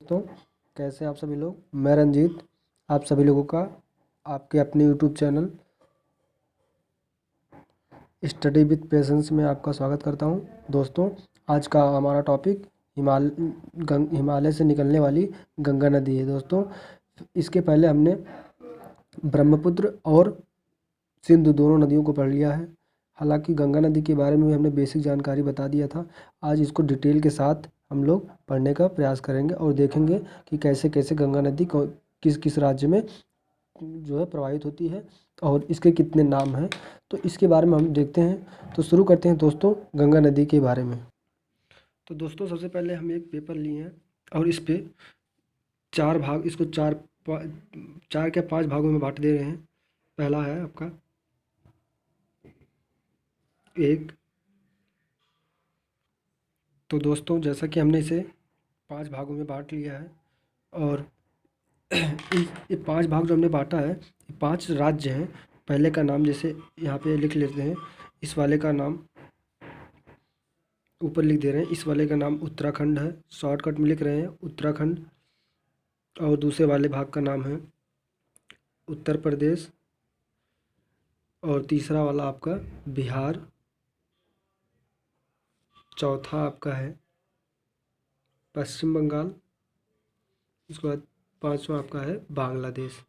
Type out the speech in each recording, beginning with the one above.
दोस्तों, कैसे आप सभी लोग। मैं रंजीत आप सभी लोगों का आपके अपने YouTube channel study with patience में आपका स्वागत करता हूं। दोस्तों, आज का हमारा टॉपिक हिमालय से निकलने वाली गंगा नदी है। दोस्तों, इसके पहले हमने ब्रह्मपुत्र और सिंधु दोनों नदियों को पढ़ लिया है। हालांकि गंगा नदी के बारे में हमने बेसिक जानकारी बता दिया था। आज इसको डिटेल के साथ हम लोग पढ़ने का प्रयास करेंगे और देखेंगे कि कैसे कैसे गंगा नदी किस किस राज्य में जो है प्रवाहित होती है और इसके कितने नाम हैं। तो इसके बारे में हम देखते हैं। तो शुरू करते हैं दोस्तों गंगा नदी के बारे में। तो दोस्तों, सबसे पहले हम एक पेपर लिए हैं और इस पे चार भाग, इसको चार क्या पांच भागों में बांट दे रहे हैं। पहला है आपका एक। तो दोस्तों, जैसा कि हमने इसे पांच भागों में बांट लिया है और ये पांच भाग जो हमने बांटा है, ये पांच राज्य हैं। पहले का नाम जैसे यहाँ पे लिख लेते हैं, इस वाले का नाम ऊपर लिख दे रहे हैं। इस वाले का नाम उत्तराखंड है, शॉर्टकट में लिख रहे हैं उत्तराखंड। और दूसरे वाले भाग का नाम है उत्तर प्रदेश। और तीसरा वाला आपका बिहार। चौथा आपका है पश्चिम बंगाल। उसके बाद पांचवा आपका है बांग्लादेश।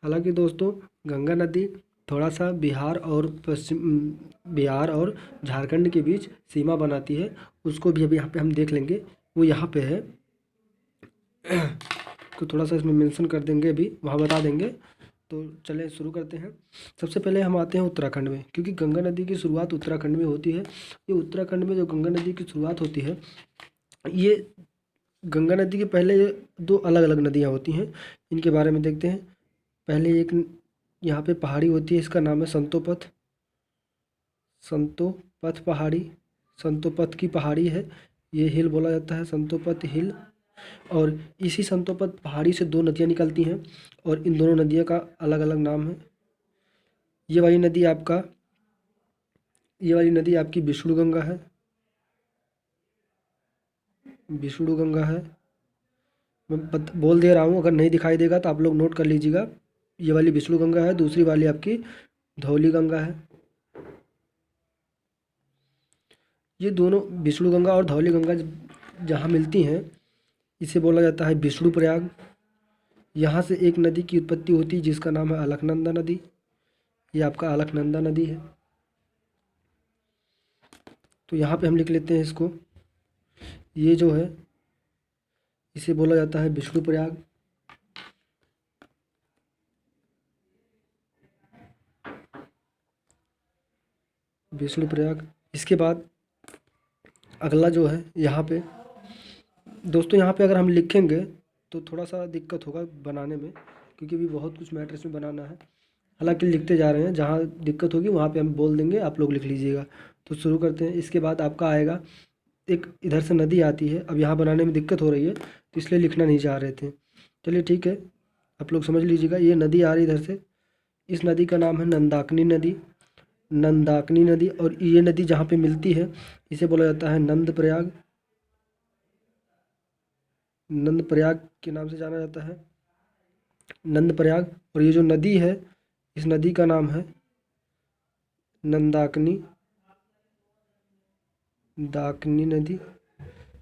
हालांकि दोस्तों, गंगा नदी थोड़ा सा बिहार और झारखंड के बीच सीमा बनाती है। उसको भी अभी यहाँ पे हम देख लेंगे, वो यहाँ पे है। तो थोड़ा सा इसमें मेंशन कर देंगे, अभी वहाँ बता देंगे। तो चलें शुरू करते हैं। सबसे पहले हम आते हैं उत्तराखंड में, क्योंकि गंगा नदी की शुरुआत उत्तराखंड में होती है। ये उत्तराखंड में जो गंगा नदी की शुरुआत होती है, ये गंगा नदी के पहले दो अलग अलग नदियाँ होती हैं। इनके बारे में देखते हैं। पहले एक यहाँ पे पहाड़ी होती है, इसका नाम है संतोपथ पहाड़ी। संतोपथ की पहाड़ी है, ये हिल बोला जाता है, संतोपथ हिल। और इसी संतोपथ पहाड़ी से दो नदियाँ निकलती हैं और इन दोनों नदियों का अलग अलग नाम है। ये वाली नदी आपकी विष्णु गंगा है। विष्णु गंगा है, मैं बोल दे रहा हूँ, अगर नहीं दिखाई देगा तो आप लोग नोट कर लीजिएगा। ये वाली विष्णु गंगा है, दूसरी वाली आपकी धौली गंगा है। ये दोनों विष्णु गंगा और धौली गंगा जहाँ मिलती हैं, इसे बोला जाता है विष्णु प्रयाग। यहाँ से एक नदी की उत्पत्ति होती है जिसका नाम है अलकनंदा नदी। ये आपका अलकनंदा नदी है। तो यहाँ पे हम लिख लेते हैं इसको। ये जो है इसे बोला जाता है विष्णु प्रयाग। विष्णु प्रयाग। इसके बाद अगला जो है यहाँ पे दोस्तों, यहाँ पे अगर हम लिखेंगे तो थोड़ा सा दिक्कत होगा बनाने में, क्योंकि अभी बहुत कुछ मैटर इसमें बनाना है। हालांकि लिखते जा रहे हैं, जहाँ दिक्कत होगी वहाँ पे हम बोल देंगे, आप लोग लिख लीजिएगा। तो शुरू करते हैं। इसके बाद आपका आएगा एक, इधर से नदी आती है। अब यहाँ बनाने में दिक्कत हो रही है तो इसलिए लिखना नहीं चाह रहे थे। चलिए ठीक है, आप लोग समझ लीजिएगा। ये नदी आ रही इधर से, इस नदी का नाम है नंदाकिनी नदी। नंदाकिनी नदी। और ये नदी जहाँ पे मिलती है इसे बोला जाता है नंद प्रयाग। नंद प्रयाग के नाम से जाना जाता है, नंद प्रयाग। और ये जो नदी है, इस नदी का नाम है नंदाकिनी दाकिनी नदी।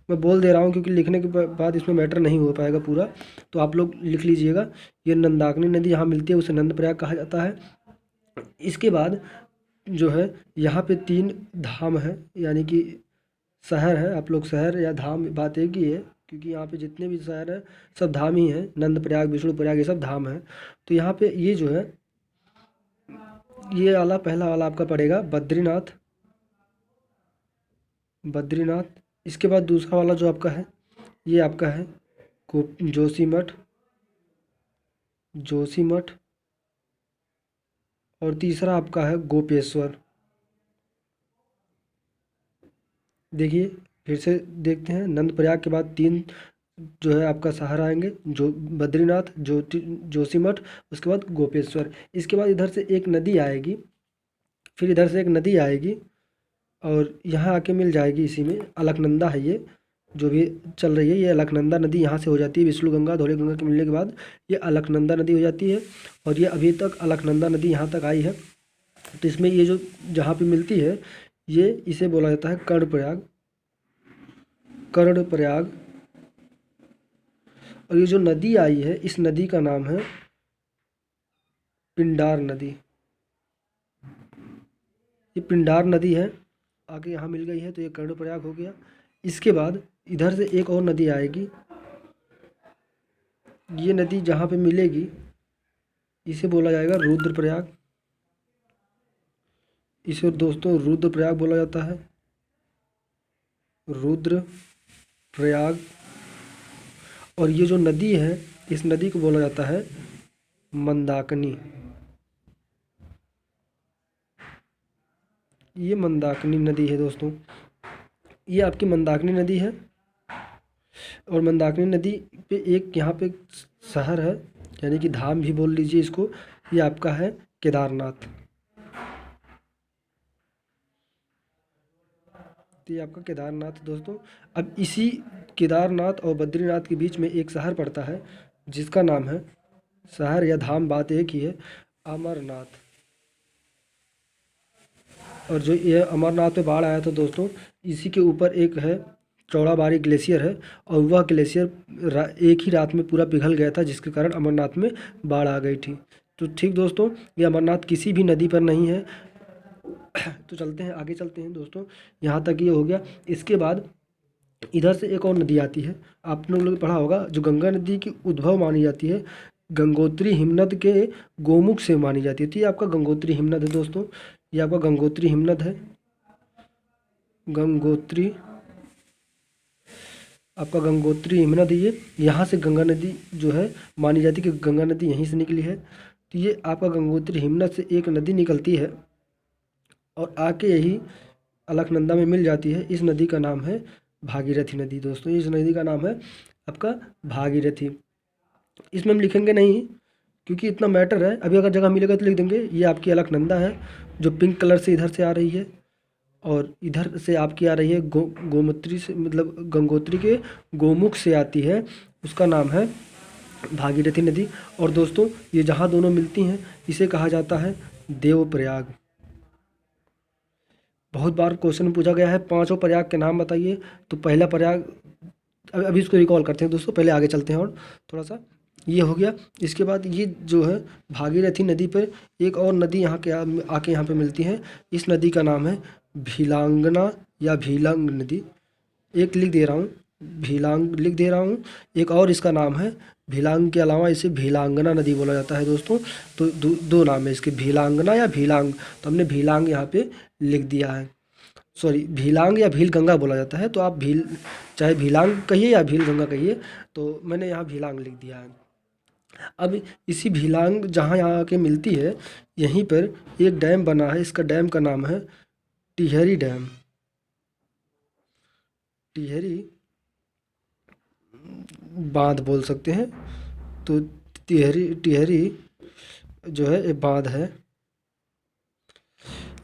मैं बोल दे रहा हूँ क्योंकि लिखने के बाद इसमें मैटर नहीं हो पाएगा पूरा, तो आप लोग लिख लीजिएगा। ये नंदाकिनी नदी यहाँ मिलती है, उसे नंद प्रयाग कहा जाता है। इसके बाद जो है यहाँ पे तीन धाम है, यानी कि शहर है। आप लोग शहर या धाम, बात एक ही है, क्योंकि यहाँ पे जितने भी शहर हैं सब धाम ही हैं। नंद प्रयाग, विष्णु प्रयाग, ये सब धाम है। तो यहाँ पे ये जो है, ये वाला पहला वाला आपका पड़ेगा बद्रीनाथ। बद्रीनाथ। इसके बाद दूसरा वाला जो आपका है, ये आपका है जोशीमठ। जोशीमठ। और तीसरा आपका है गोपेश्वर। देखिए फिर से देखते हैं। नंद प्रयाग के बाद तीन जो है आपका शहर आएंगे, जो बद्रीनाथ, जोशीमठ, उसके बाद गोपेश्वर। इसके बाद इधर से एक नदी आएगी, फिर इधर से एक नदी आएगी और यहाँ आके मिल जाएगी इसी में। अलकनंदा है ये जो भी चल रही है, ये अलकनंदा नदी यहाँ से हो जाती है। विष्णु गंगा धौली गंगा के मिलने के बाद ये अलकनंदा नदी हो जाती है, और ये अभी तक अलकनंदा नदी यहाँ तक आई है। तो इसमें ये जो जहाँ पे मिलती है ये इसे बोला जाता है कर्णप्रयाग। कर्णप्रयाग। और ये जो नदी आई है इस नदी का नाम है पिंडार नदी। ये पिंडार नदी है, आगे यहाँ मिल गई है, तो ये कर्णप्रयाग हो गया। इसके बाद इधर से एक और नदी आएगी, ये नदी जहाँ पे मिलेगी इसे बोला जाएगा रुद्रप्रयाग। इसे दोस्तों रुद्रप्रयाग बोला जाता है, रुद्रप्रयाग। और ये जो नदी है इस नदी को बोला जाता है मंदाकिनी। ये मंदाकिनी नदी है दोस्तों, ये आपकी मंदाकिनी नदी है। और मंदाकिनी नदी पे एक यहाँ पे शहर है, यानी कि धाम भी बोल लीजिए इसको, ये आपका है केदारनाथ। तो ये आपका केदारनाथ दोस्तों। अब इसी केदारनाथ और बद्रीनाथ के बीच में एक शहर पड़ता है जिसका नाम है, शहर या धाम बात एक ही है, अमरनाथ। और जो ये अमरनाथ पे बाढ़ आया था दोस्तों, इसी के ऊपर एक है चौड़ाबाड़ी ग्लेशियर है, और वह ग्लेशियर एक ही रात में पूरा पिघल गया था, जिसके कारण अमरनाथ में बाढ़ आ गई थी। तो ठीक दोस्तों, ये अमरनाथ किसी भी नदी पर नहीं है। तो चलते हैं आगे, चलते हैं दोस्तों। यहाँ तक ये हो गया। इसके बाद इधर से एक और नदी आती है, आप लोगों ने पढ़ा होगा, जो गंगा नदी की उद्भव मानी जाती है, गंगोत्री हिमनद के गोमुख से मानी जाती है। तो ये आपका गंगोत्री हिमनद है दोस्तों, ये आपका गंगोत्री हिमनद है। गंगोत्री, आपका गंगोत्री हिमनद, ये यहाँ से गंगा नदी जो है मानी जाती है कि गंगा नदी यहीं से निकली है। तो ये आपका गंगोत्री हिमनद से एक नदी निकलती है और आके यही अलकनंदा में मिल जाती है। इस नदी का नाम है भागीरथी नदी दोस्तों। इस नदी का नाम है आपका भागीरथी। इसमें हम लिखेंगे नहीं क्योंकि इतना मैटर है, अभी अगर जगह मिलेगा तो लिख देंगे। ये आपकी अलकनंदा है जो पिंक कलर से इधर से आ रही है, और इधर से आपकी आ रही है गोमूत्री से, मतलब गंगोत्री के गोमुख से आती है, उसका नाम है भागीरथी नदी। और दोस्तों ये जहाँ दोनों मिलती हैं इसे कहा जाता है देवप्रयाग। बहुत बार क्वेश्चन पूछा गया है, पांचों प्रयाग के नाम बताइए। तो पहला प्रयाग, अभी इसको रिकॉल करते हैं दोस्तों, पहले आगे चलते हैं और थोड़ा सा। ये हो गया। इसके बाद ये जो है भागीरथी नदी पर एक और नदी यहाँ के आके यहाँ पे मिलती है। इस नदी का नाम है भीलांगना या भीलंग नदी। एक लिख दे रहा हूँ, भीलांग लिख दे रहा हूँ। एक और इसका नाम है, भीलांग के अलावा इसे भीलांगना नदी बोला जाता है दोस्तों। तो दो नाम है इसके, भीलांगना या भीलांग। तो हमने भीलांग यहाँ पे लिख दिया है, सॉरी भीलांग या भील गंगा बोला जाता है। तो आप भील, चाहे भीलांग कहिए या भील गंगा कहिए, तो मैंने यहाँ भीलांग लिख दिया है। अब इसी भीलांग जहाँ यहाँ आके मिलती है, यहीं पर एक डैम बना है। इसका डैम का नाम है टिहरी डैम। टिहरी बांध बोल सकते हैं। तो टिहरी टिहरी जो है एक बांध है,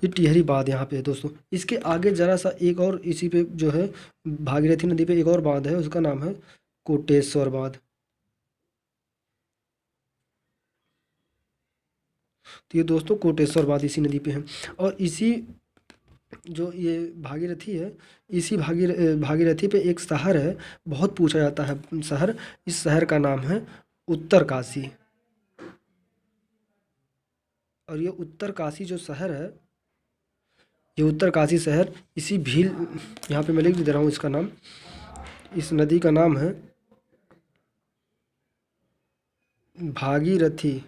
ये टिहरी बांध यहाँ पे है दोस्तों। इसके आगे जरा सा एक और इसी पे जो है भागीरथी नदी पे एक और बांध है, उसका नाम है कोटेश्वर बांध। तो ये दोस्तों कोटेश्वर बांध इसी नदी पे है। और इसी जो ये भागीरथी है, इसी भागीरथी पे एक शहर है, बहुत पूछा जाता है शहर। इस शहर का नाम है उत्तरकाशी। और ये उत्तरकाशी जो शहर है, ये उत्तरकाशी शहर इसी भील, यहाँ पे मैं लिख दे रहा हूँ इसका नाम। इस नदी का नाम है भागीरथी।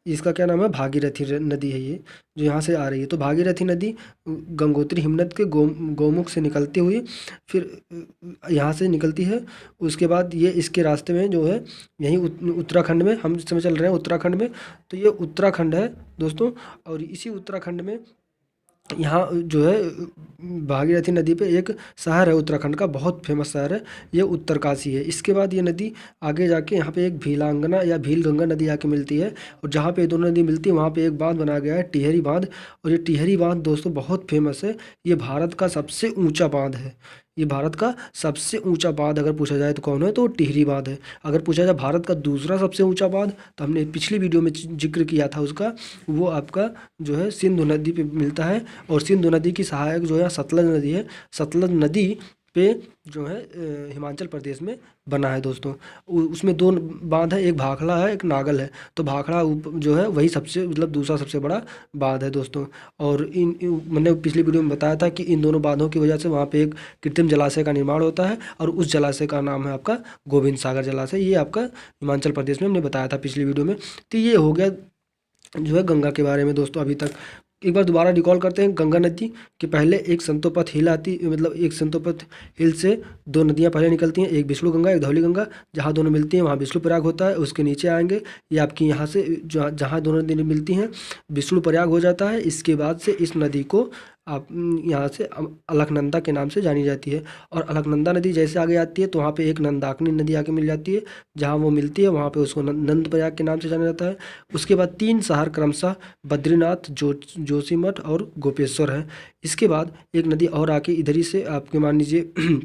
इसका क्या नाम है, भागीरथी नदी है ये, जो यहाँ से आ रही है। तो भागीरथी नदी गंगोत्री हिमनद के गोमुख से निकलती हुई फिर यहाँ से निकलती है। उसके बाद ये इसके रास्ते में जो है यहीं उत्तराखंड में, हम इस समय चल रहे हैं उत्तराखंड में। तो ये उत्तराखंड है दोस्तों, और इसी उत्तराखंड में यहाँ जो है भागीरथी नदी पे एक शहर है उत्तराखंड का, बहुत फेमस शहर है, ये उत्तरकाशी है। इसके बाद ये नदी आगे जाके यहाँ पे एक भीलांगना या भील गंगा नदी आके मिलती है, और जहाँ पे ये दोनों नदी मिलती है वहाँ पे एक बांध बनाया गया है, टिहरी बांध। और ये टिहरी बांध दोस्तों बहुत फेमस है, ये भारत का सबसे ऊंचा बांध है। ये भारत का सबसे ऊंचा बांध अगर पूछा जाए तो कौन है, तो टिहरी बांध है। अगर पूछा जाए भारत का दूसरा सबसे ऊंचा बांध, तो हमने पिछली वीडियो में जिक्र किया था उसका, वो आपका जो है सिंधु नदी पे मिलता है। और सिंधु नदी की सहायक जो है सतलज नदी है। सतलज नदी पे जो है हिमाचल प्रदेश में बना है दोस्तों। उसमें दो बांध है, एक भाखड़ा है, एक नागल है। तो भाखड़ा जो है वही सबसे मतलब दूसरा सबसे बड़ा बांध है दोस्तों। और मैंने पिछली वीडियो में बताया था कि इन दोनों बांधों की वजह से वहाँ पे एक कृत्रिम जलाशय का निर्माण होता है, और उस जलाशय का नाम है आपका गोविंद सागर जलाशय। ये आपका हिमाचल प्रदेश में हमने बताया था पिछली वीडियो में। तो ये हो गया जो है गंगा के बारे में दोस्तों। अभी तक एक बार दोबारा रिकॉल करते हैं गंगा नदी कि पहले एक संतोपथ हिल आती, मतलब एक संतोपथ हिल से दो नदियां पहले निकलती हैं, एक विष्णु गंगा एक धौली गंगा। जहाँ दोनों मिलती हैं वहाँ विष्णु प्रयाग होता है। उसके नीचे आएंगे ये आपकी यहाँ से जहाँ दोनों नदी मिलती हैं विष्णु प्रयाग हो जाता है। इसके बाद से इस नदी को आप यहाँ से अलकनंदा के नाम से जानी जाती है। और अलकनंदा नदी जैसे आगे आती है तो वहाँ पे एक नंदाकिनी नदी आके मिल जाती है, जहाँ वो मिलती है वहाँ पे उसको नंद प्रयाग के नाम से जाना जाता है। उसके बाद 3 शहर क्रमशः बद्रीनाथ, जोशीमठ और गोपेश्वर है। इसके बाद एक नदी और आके इधर ही से आपके मान लीजिए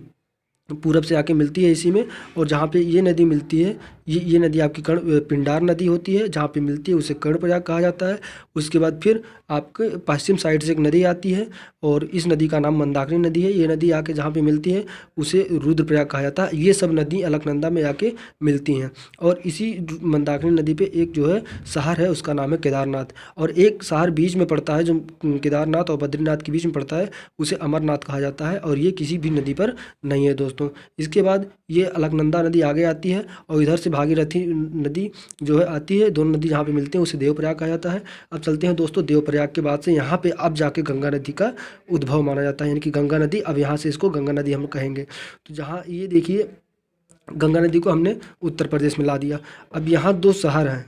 पूरब से आके मिलती है इसी में। और जहाँ पे ये नदी मिलती है, ये नदी आपकी पिंडार नदी होती है, जहाँ पे मिलती है उसे कर्णप्रयाग कहा जाता है। उसके बाद फिर आपके पश्चिम साइड से एक नदी आती है, और इस नदी का नाम मंदाकिनी नदी है। ये नदी आके जहाँ पे मिलती है उसे रुद्रप्रयाग कहा जाता है। ये सब नदी अलकनंदा में आके मिलती हैं। और इसी मंदाकिनी नदी पे एक जो है शहर है उसका नाम है केदारनाथ। और एक शहर बीच में पड़ता है जो केदारनाथ और बद्रीनाथ के बीच में पड़ता है, उसे अमरनाथ कहा जाता है। और ये किसी भी नदी पर नहीं है दोस्तों। इसके बाद ये अलकनंदा नदी आगे आती है, और इधर से भागीरथी नदी जो है आती है। दोनों नदी जहाँ पे मिलते हैं उसे देवप्रयाग कहा जाता है। अब चलते हैं दोस्तों देवप्रयाग के बाद से यहाँ पे अब जाके गंगा नदी का उद्भव माना जाता है, यानी कि गंगा नदी, अब यहाँ से इसको गंगा नदी हम कहेंगे। तो जहाँ ये देखिए गंगा नदी को हमने उत्तर प्रदेश में ला दिया। अब यहाँ 2 शहर हैं,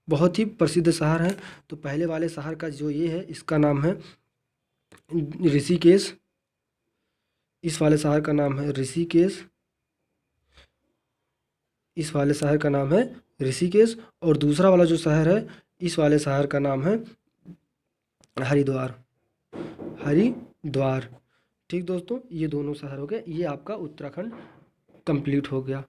बहुत ही प्रसिद्ध शहर हैं। तो पहले वाले शहर का जो ये है इसका नाम है ऋषिकेश। इस वाले शहर का नाम है ऋषिकेश। इस वाले शहर का नाम है ऋषिकेश। और दूसरा वाला जो शहर है इस वाले शहर का नाम है हरिद्वार। हरिद्वार। ठीक दोस्तों, ये दोनों शहर हो गए। ये आपका उत्तराखंड कंप्लीट हो गया।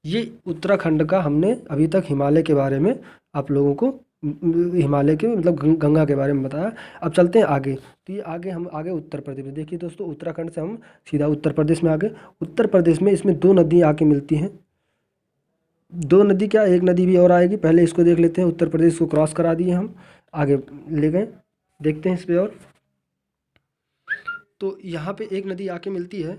ये उत्तराखंड का हमने अभी तक हिमालय के बारे में आप लोगों को हिमालय के मतलब गंगा के बारे में बताया। अब चलते हैं आगे। तो ये आगे हम आगे उत्तर प्रदेश में, देखिए दोस्तों उत्तराखंड से हम सीधा उत्तर प्रदेश में आ गए। उत्तर प्रदेश में इसमें 2 नदी आके मिलती हैं। 2 नदी क्या, एक नदी भी और आएगी, पहले इसको देख लेते हैं। उत्तर प्रदेश को क्रॉस करा दिए हम, आगे ले गए, देखते हैं इस पे। और तो यहाँ पे एक नदी आके मिलती है,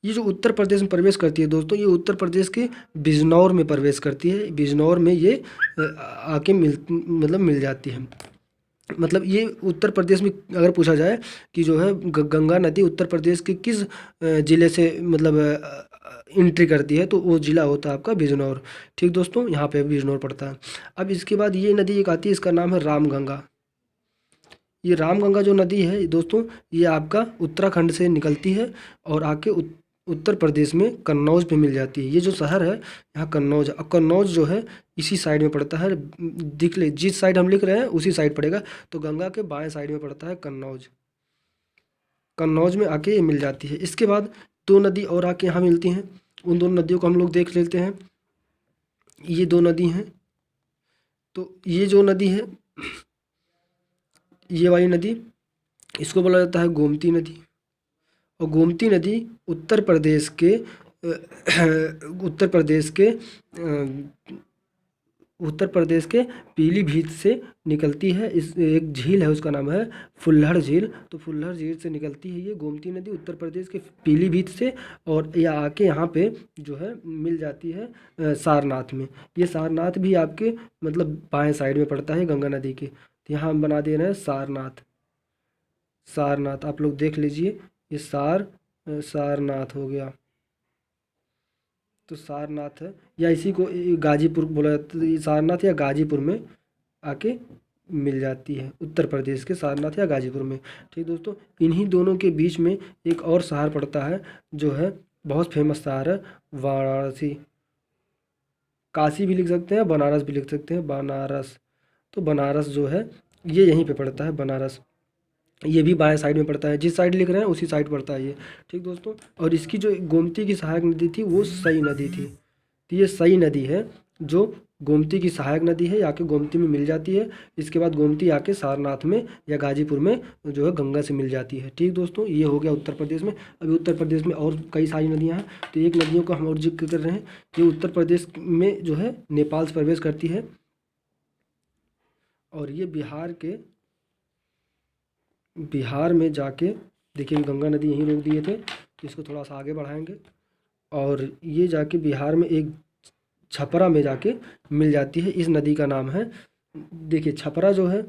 ये जो उत्तर प्रदेश में प्रवेश करती है दोस्तों, ये उत्तर प्रदेश के बिजनौर में प्रवेश करती है। बिजनौर में ये आके मिल जाती है। मतलब ये उत्तर प्रदेश में अगर पूछा जाए कि जो है गंगा नदी उत्तर प्रदेश के किस ज़िले से मतलब एंट्री करती है, तो वो ज़िला होता है आपका बिजनौर। ठीक दोस्तों, यहाँ पे बिजनौर पड़ता है। अब इसके बाद ये नदी एक आती है, इसका नाम है रामगंगा। ये रामगंगा जो नदी है दोस्तों, ये आपका उत्तराखंड से निकलती है और आके उत्तर प्रदेश में कन्नौज पे मिल जाती है। ये जो शहर है यहाँ कन्नौज, अब कन्नौज जो है इसी साइड में पड़ता है। दिख ले जिस साइड हम लिख रहे हैं उसी साइड पड़ेगा। तो गंगा के बाएं साइड में पड़ता है कन्नौज। कन्नौज में आके ये मिल जाती है। इसके बाद 2 नदी और आके यहाँ मिलती हैं। उन दोनों नदियों को हम लोग देख लेते हैं। ये 2 नदी हैं। तो ये जो नदी है, ये वाली नदी, इसको बोला जाता है गोमती नदी। और गोमती नदी उत्तर प्रदेश के उत्तर प्रदेश के उत्तर प्रदेश के पीलीभीत से निकलती है। इस एक झील है उसका नाम है फुल्लहड़ झील। तो फुल्लहड़ झील से निकलती है ये गोमती नदी उत्तर प्रदेश के पीलीभीत से, और ये आके यहाँ पे जो है मिल जाती है सारनाथ में। ये सारनाथ भी आपके मतलब बाएं साइड में पड़ता है गंगा नदी के। तो यहाँ हम बना दे रहे हैं सारनाथ। सारनाथ आप लोग देख लीजिए, ये सारनाथ हो गया। तो सारनाथ है, या इसी को गाजीपुर बोला जाता है। ये सारनाथ या गाजीपुर में आके मिल जाती है, उत्तर प्रदेश के सारनाथ या गाजीपुर में। ठीक दोस्तों, इन्हीं दोनों के बीच में एक और शहर पड़ता है जो है बहुत फेमस शहर है, वाराणसी। काशी भी लिख सकते हैं, बनारस भी लिख सकते हैं, बनारस। तो बनारस जो है ये यहीं पे पड़ता है, बनारस। ये भी बाएं साइड में पड़ता है, जिस साइड लिख रहे हैं उसी साइड पड़ता है ये। ठीक दोस्तों, और इसकी जो गोमती की सहायक नदी थी वो सई नदी थी। तो ये सई नदी है जो गोमती की सहायक नदी है, आके गोमती में मिल जाती है। इसके बाद गोमती आके सारनाथ में या गाजीपुर में जो है गंगा से मिल जाती है। ठीक दोस्तों, ये हो गया उत्तर प्रदेश में। अभी उत्तर प्रदेश में और कई सारी नदियाँ हैं, तो एक नदियों का हम और जिक्र कर रहे हैं। ये उत्तर प्रदेश में जो है नेपाल से प्रवेश करती है, और ये बिहार में जाके, देखिए गंगा नदी यहीं रोक दिए थे, तो इसको थोड़ा सा आगे बढ़ाएंगे, और ये जाके बिहार में एक छपरा में जाके मिल जाती है। इस नदी का नाम है, देखिए छपरा जो है,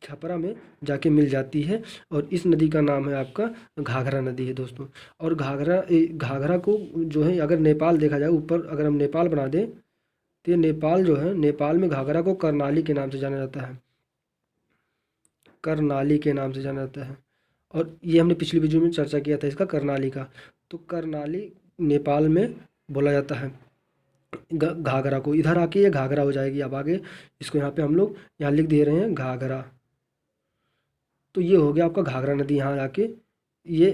छपरा में जाके मिल जाती है, और इस नदी का नाम है आपका घाघरा नदी है दोस्तों। और घाघरा को जो है अगर नेपाल देखा जाए, ऊपर अगर हम नेपाल बना दें, तो ये नेपाल जो है, नेपाल में घाघरा को करनाली के नाम से जाना जाता है, करनाली के नाम से जाना जाता है। और ये हमने पिछली वीडियो में चर्चा किया था इसका, करनाली का। तो करनाली नेपाल में बोला जाता है घाघरा को। इधर आके ये घाघरा हो जाएगी। अब आगे इसको यहाँ पे हम लोग यहाँ लिख दे रहे हैं घाघरा। तो ये हो गया आपका घाघरा नदी यहाँ आके ये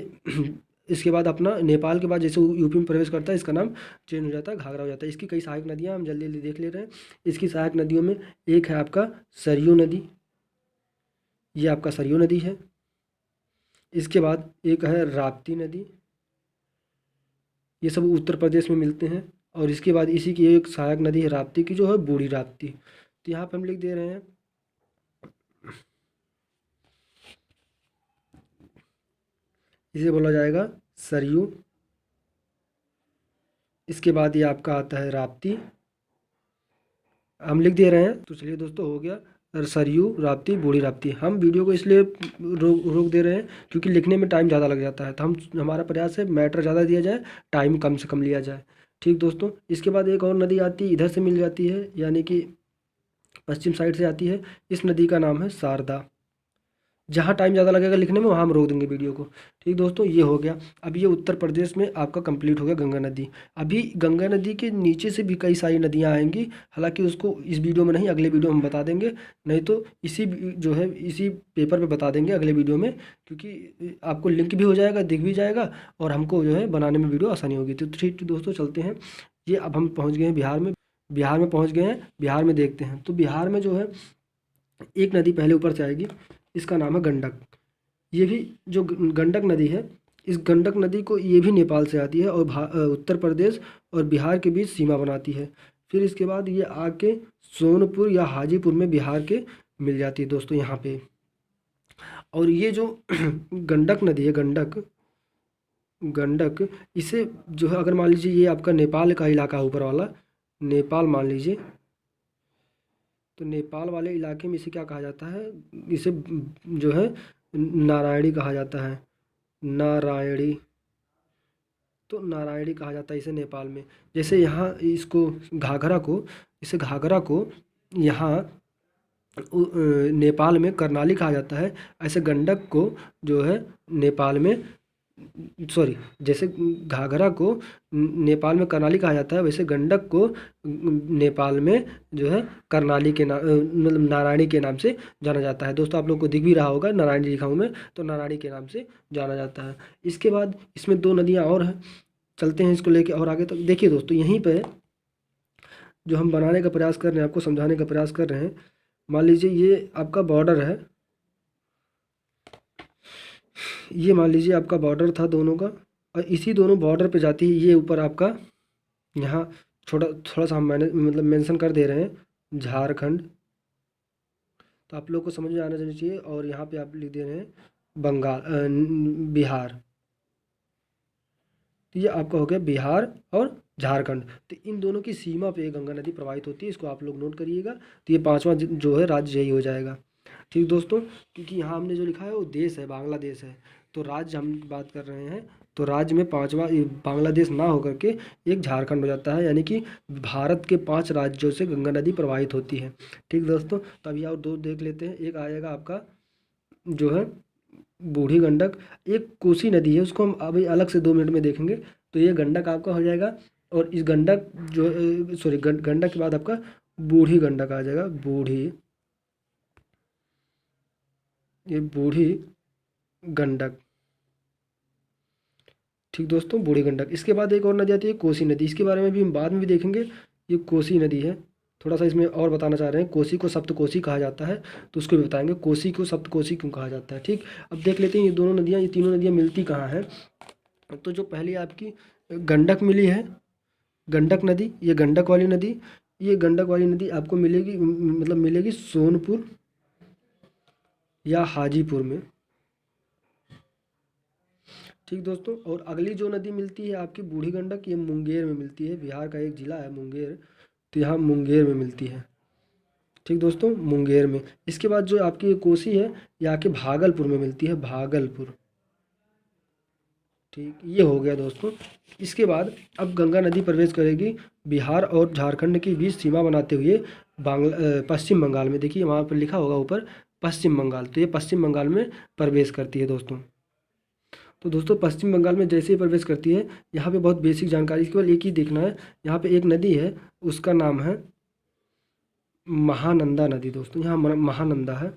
इसके बाद अपना नेपाल के बाद जैसे यूपी में प्रवेश करता है, इसका नाम चेंज हो जाता है, घाघरा हो जाता है। इसकी कई सहायक नदियाँ हम जल्दी जल्दी देख ले रहे हैं। इसकी सहायक नदियों में एक है आपका सरयू नदी, ये आपका सरयू नदी है। इसके बाद एक है राप्ती नदी, ये सब उत्तर प्रदेश में मिलते हैं। और इसके बाद इसी की एक सहायक नदी है राप्ती की, जो है बूढ़ी राप्ती। तो यहाँ पे हम लिख दे रहे हैं, इसे बोला जाएगा सरयू। इसके बाद ये आपका आता है राप्ती, हम लिख दे रहे हैं। तो चलिए दोस्तों, हो गया सरयू, राप्ती, बूढ़ी राप्ती। हम वीडियो को इसलिए रोक दे रहे हैं क्योंकि लिखने में टाइम ज़्यादा लग जाता है, तो हमारा प्रयास है मैटर ज़्यादा दिया जाए, टाइम कम से कम लिया जाए। ठीक दोस्तों, इसके बाद एक और नदी आती है, इधर से मिल जाती है, यानी कि पश्चिम साइड से आती है। इस नदी का नाम है शारदा। जहाँ टाइम ज़्यादा लगेगा लिखने में वहाँ हम रोक देंगे वीडियो को। ठीक दोस्तों, ये हो गया। अब ये उत्तर प्रदेश में आपका कंप्लीट हो गया गंगा नदी। अभी गंगा नदी के नीचे से भी कई सारी नदियाँ आएंगी, हालांकि उसको इस वीडियो में नहीं, अगले वीडियो में बता देंगे, नहीं तो जो है इसी पेपर पे बता देंगे अगले वीडियो में, क्योंकि आपको लिंक भी हो जाएगा, दिख भी जाएगा, और हमको जो है बनाने में वीडियो आसानी होगी। तो ठीक दोस्तों, चलते हैं। ये अब हम पहुँच गए हैं बिहार में, पहुँच गए हैं बिहार में। देखते हैं तो बिहार में जो है एक नदी पहले ऊपर से आएगी, इसका नाम है गंडक। ये भी जो गंडक नदी है, इस गंडक नदी को ये भी नेपाल से आती है और उत्तर प्रदेश और बिहार के बीच सीमा बनाती है। फिर इसके बाद ये आके सोनपुर या हाजीपुर में बिहार के मिल जाती है दोस्तों यहाँ पे। और ये जो गंडक नदी है, गंडक इसे जो है, अगर मान लीजिए ये आपका नेपाल का इलाका ऊपर वाला, नेपाल मान लीजिए, तो नेपाल वाले इलाके में इसे क्या कहा जाता है, इसे जो है नारायणी कहा जाता है, नारायणी। तो नारायणी कहा जाता है इसे नेपाल में। जैसे यहाँ इसको इसे घाघरा को यहाँ नेपाल में करनाली कहा जाता है, ऐसे गंडक को जो है नेपाल में, सॉरी, जैसे घाघरा को नेपाल में करनाली कहा जाता है, वैसे गंडक को नेपाल में जो है करनाली के नाम, मतलब नारायणी के नाम से जाना जाता है। दोस्तों आप लोग को दिख भी रहा होगा, नारायणी लिखा हूँ मैं, तो नारायणी के नाम से जाना जाता है। इसके बाद इसमें दो नदियाँ और हैं, चलते हैं इसको लेके और आगे तक। देखिए दोस्तों, यहीं पर जो हम बनाने का प्रयास कर रहे हैं, आपको समझाने का प्रयास कर रहे हैं, मान लीजिए ये आपका बॉर्डर है, ये मान लीजिए आपका बॉर्डर था दोनों का, और इसी दोनों बॉर्डर पे जाती है ये ऊपर आपका, यहाँ थोड़ा सा हम मतलब मेंशन कर दे रहे हैं झारखंड, तो आप लोग को समझ में आना चाहिए। और यहाँ पे आप लिख दे रहे हैं बिहार, तो ये आपका हो गया बिहार और झारखंड। तो इन दोनों की सीमा पे गंगा नदी प्रवाहित होती है, इसको आप लोग नोट करिएगा। तो ये पांचवा जो है राज्य यही हो जाएगा। ठीक दोस्तों, क्योंकि यहाँ हमने जो लिखा है वो देश है, बांग्लादेश है, तो राज्य हम बात कर रहे हैं, तो राज्य में पांचवा बांग्लादेश ना होकर के एक झारखंड हो जाता है, यानी कि भारत के 5 राज्यों से गंगा नदी प्रवाहित होती है। ठीक दोस्तों, तो अभी और 2 देख लेते हैं। एक आएगा आपका जो है बूढ़ी गंडक, एक कोसी नदी है, उसको हम अभी अलग से 2 मिनट में देखेंगे। तो ये गंडक आपका हो जाएगा, और इस गंडक जो सॉरी गंडक के बाद आपका बूढ़ी गंडक आ जाएगा, ये बूढ़ी गंडक। ठीक दोस्तों, बूढ़ी गंडक। इसके बाद एक और नदी आती है कोसी नदी, इसके बारे में भी हम बाद में भी देखेंगे। ये कोसी नदी है, थोड़ा सा इसमें और बताना चाह रहे हैं। कोसी को सप्तकोसी कहा जाता है, तो उसको भी बताएंगे कोसी को सप्तकोसी क्यों कहा जाता है। ठीक, अब देख लेते हैं ये दोनों नदियाँ, ये तीनों नदियाँ मिलती कहाँ हैं। तो जो पहली आपकी गंडक मिली है, गंडक नदी, ये गंडक वाली नदी, ये गंडक वाली नदी आपको मिलेगी, मतलब मिलेगी सोनपुर या हाजीपुर में। ठीक दोस्तों, और अगली जो नदी मिलती है आपकी बूढ़ी गंडक, ये मुंगेर में मिलती है। बिहार का एक ज़िला है मुंगेर, तो यहाँ मुंगेर में मिलती है। ठीक दोस्तों, मुंगेर में। इसके बाद जो आपकी ये कोसी है, ये आके भागलपुर में मिलती है, भागलपुर। ठीक, ये हो गया दोस्तों। इसके बाद अब गंगा नदी प्रवेश करेगी बिहार और झारखंड के बीच सीमा बनाते हुए पश्चिम बंगाल में। देखिए वहाँ पर लिखा होगा ऊपर पश्चिम बंगाल, तो ये पश्चिम बंगाल में प्रवेश करती है दोस्तों। तो दोस्तों पश्चिम बंगाल में जैसे ही प्रवेश करती है, यहाँ पे बहुत बेसिक जानकारी केवल एक ही देखना है। यहाँ पे एक नदी है, उसका नाम है महानंदा नदी। दोस्तों यहाँ महानंदा है,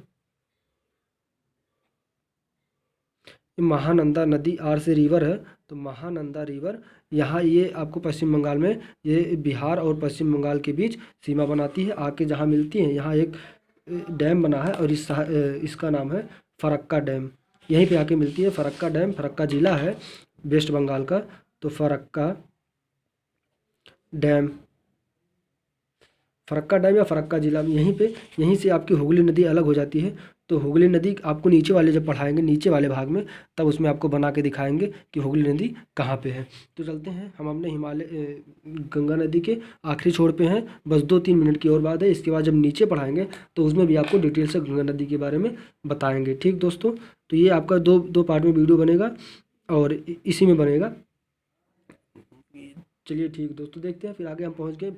ये महानंदा नदी आर से रिवर है, तो महानंदा रिवर यहाँ ये आपको पश्चिम बंगाल में, ये बिहार और पश्चिम बंगाल के बीच सीमा बनाती है। आके जहाँ मिलती है, यहाँ एक डैम बना है, और इसका नाम है फरक्का डैम। यहीं पे आके मिलती है फरक्का डैम। फरक्का ज़िला है वेस्ट बंगाल का, तो फरक्का डैम, फरक्का डैम या फरक्का ज़िला में यहीं से आपकी हुगली नदी अलग हो जाती है। तो हुगली नदी आपको नीचे वाले जब पढ़ाएंगे, नीचे वाले भाग में, तब उसमें आपको बना के दिखाएंगे कि हुगली नदी कहाँ पे है। तो चलते हैं हम अपने गंगा नदी के आखिरी छोर पे हैं, बस 2-3 मिनट की और बात है। इसके बाद जब नीचे पढ़ाएंगे तो उसमें भी आपको डिटेल से गंगा नदी के बारे में बताएंगे। ठीक दोस्तों, तो ये आपका दो पार्ट में वीडियो बनेगा, और इसी में बनेगा। चलिए ठीक दोस्तों, देखते हैं। फिर आगे हम पहुंच गए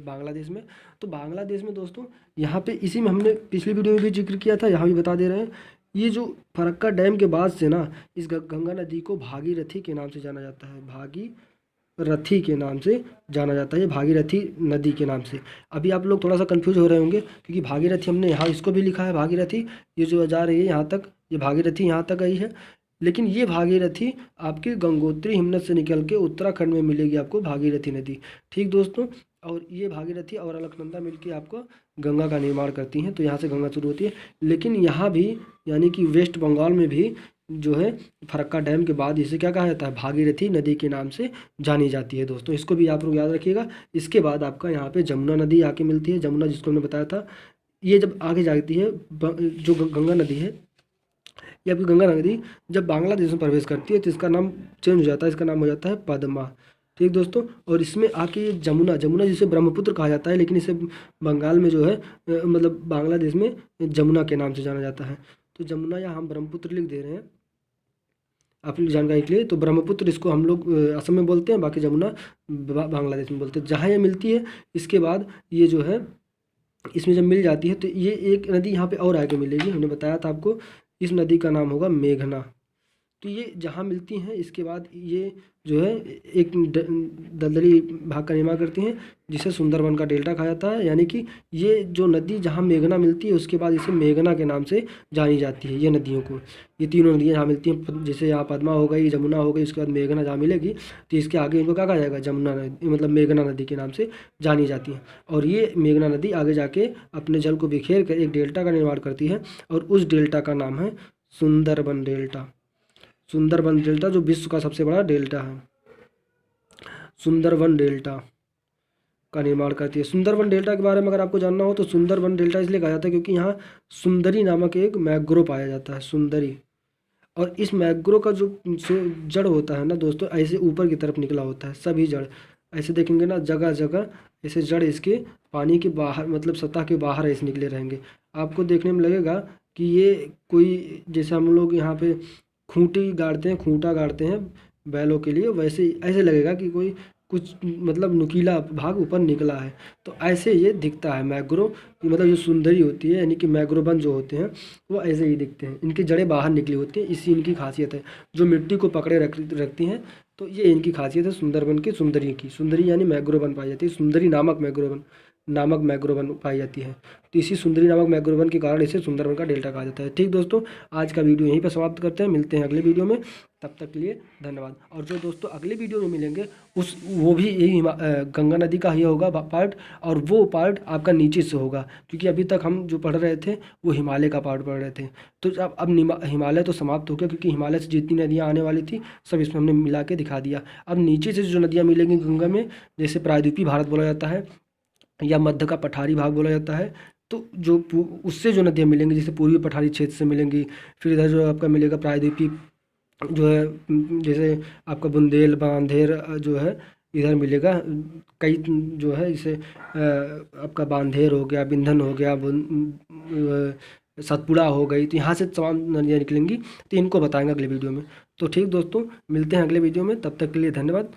बांग्लादेश में। तो बांग्लादेश में दोस्तों यहाँ पे इसी में हमने पिछली वीडियो में भी जिक्र किया था, यहाँ भी बता दे रहे हैं। ये जो फरक्का डैम के बाद से ना, इस गंगा नदी को भागीरथी के नाम से जाना जाता है, भागीरथी के नाम से जाना जाता है, ये भागीरथी नदी के नाम से। अभी आप लोग थोड़ा सा कन्फ्यूज हो रहे होंगे, क्योंकि भागीरथी हमने यहाँ इसको भी लिखा है भागीरथी, ये जो जा रही है यहाँ तक, ये भागीरथी यहाँ तक आई है। लेकिन ये भागीरथी आपकी गंगोत्री हिमनद से निकल के उत्तराखंड में मिलेगी आपको भागीरथी नदी। ठीक दोस्तों, और ये भागीरथी और अलकनंदा मिलके आपको गंगा का निर्माण करती हैं, तो यहाँ से गंगा शुरू होती है। लेकिन यहाँ भी यानी कि वेस्ट बंगाल में भी जो है फरक्का डैम के बाद इसे क्या कहा जाता है, भागीरथी नदी के नाम से जानी जाती है दोस्तों। इसको भी आप लोग याद रखिएगा। इसके बाद आपका यहाँ पे जमुना नदी आके मिलती है, जमुना जिसको हमने बताया था। ये जब आगे जाती है, जो गंगा नदी है, ये आपकी गंगा नदी जब बांग्लादेश में प्रवेश करती है, तो इसका नाम चेंज हो जाता है, इसका नाम हो जाता है पद्मा। ठीक दोस्तों, और इसमें आके ये जमुना जिसे ब्रह्मपुत्र कहा जाता है, लेकिन इसे बंगाल में जो है मतलब बांग्लादेश में जमुना के नाम से जाना जाता है। तो जमुना या हम ब्रह्मपुत्र लिख दे रहे हैं अपनी जानकारी के लिए। तो ब्रह्मपुत्र इसको हम लोग असम में बोलते हैं, बाकी जमुना बांग्लादेश में बोलते हैं। जहाँ ये मिलती है, इसके बाद ये जो है इसमें जब मिल जाती है, तो ये एक नदी यहाँ पे और आगे मिलेगी, हमने बताया था आपको। इस नदी का नाम होगा मेघना। तो ये जहाँ मिलती हैं, इसके बाद ये जो है एक दलदली भाग का निर्माण करती हैं, जिसे सुंदरबन का डेल्टा कहा जाता है। यानी कि ये जो नदी जहाँ मेघना मिलती है, उसके बाद इसे मेघना के नाम से जानी जाती है। ये नदियों को, ये तीनों नदियाँ जहाँ मिलती हैं, जैसे यहाँ पद्मा हो गई, जमुना हो गई, उसके बाद मेघना जहाँ मिलेगी, तो इसके आगे इनको क्या कहा जाएगा, जमुना नदी, मतलब मेघना नदी के नाम से जानी जाती है। और ये मेघना नदी आगे जाके अपने जल को बिखेर कर एक डेल्टा का निर्माण करती है, और उस डेल्टा का नाम है सुंदरबन डेल्टा। सुंदरबन डेल्टा जो विश्व का सबसे बड़ा डेल्टा है, सुंदरबन डेल्टा का निर्माण करती है। सुंदरबन डेल्टा के बारे में अगर आपको जानना हो, तो सुंदरबन डेल्टा इसलिए कहा जाता है क्योंकि यहाँ सुंदरी नामक एक मैग्रो पाया जाता है, सुंदरी। और इस मैग्रो का जो जड़ होता है ना दोस्तों, ऐसे ऊपर की तरफ निकला होता है, सभी जड़ ऐसे देखेंगे ना, जगह जगह ऐसे जड़ इसके पानी के बाहर, मतलब सतह के बाहर ऐसे निकले रहेंगे। आपको देखने में लगेगा कि ये कोई, जैसे हम लोग यहाँ पे खूंटी गाड़ते हैं, खूंटा गाड़ते हैं बैलों के लिए, वैसे ऐसे लगेगा कि कोई कुछ मतलब नुकीला भाग ऊपर निकला है। तो ऐसे ये दिखता है मैग्रो, मतलब जो सुंदरी होती है यानी कि मैग्रोबन जो होते हैं वो ऐसे ही दिखते हैं। इनकी जड़ें बाहर निकली होती हैं, इसी इनकी खासियत है जो मिट्टी को पकड़े रखती हैं। तो ये इनकी खासियत है सुंदरबन की, सुंदरी की। सुंदरी यानी मैग्रोबन पाई जाती है, सुंदरी नामक मैग्रोवन पाई जाती है। तो इसी सुंदरी नामक मैग्रोवन के कारण इसे सुंदरबन का डेल्टा कहा जाता है। ठीक दोस्तों, आज का वीडियो यहीं पर समाप्त करते हैं, मिलते हैं अगले वीडियो में। तब तक के लिए धन्यवाद। और जो दोस्तों अगले वीडियो में मिलेंगे वो भी यही गंगा नदी का ही होगा पार्ट, और वो पार्ट आपका नीचे से होगा, क्योंकि अभी तक हम जो पढ़ रहे थे वो हिमालय का पार्ट पढ़ रहे थे। तो अब हिमालय तो समाप्त हो गया, क्योंकि हिमालय से जितनी नदियाँ आने वाली थी सब इसमें हमने मिला के दिखा दिया। अब नीचे से जो नदियाँ मिलेंगी गंगा में, जैसे प्रायद्वीपीय भारत बोला जाता है या मध्य का पठारी भाग बोला जाता है, तो जो उससे जो नदियाँ मिलेंगी जैसे पूर्वी पठारी क्षेत्र से मिलेंगी, फिर इधर जो आपका मिलेगा प्रायद्वीपीय जो है, जैसे आपका बुंदेल बांधेर जो है इधर मिलेगा। कई जो है जैसे आपका बांधेर हो गया, बिंधन हो गया, सतपुड़ा हो गई, तो यहाँ से तमाम नदियाँ निकलेंगी। तो इनको बताएंगे अगले वीडियो में। तो ठीक दोस्तों, मिलते हैं अगले वीडियो में, तब तक के लिए धन्यवाद।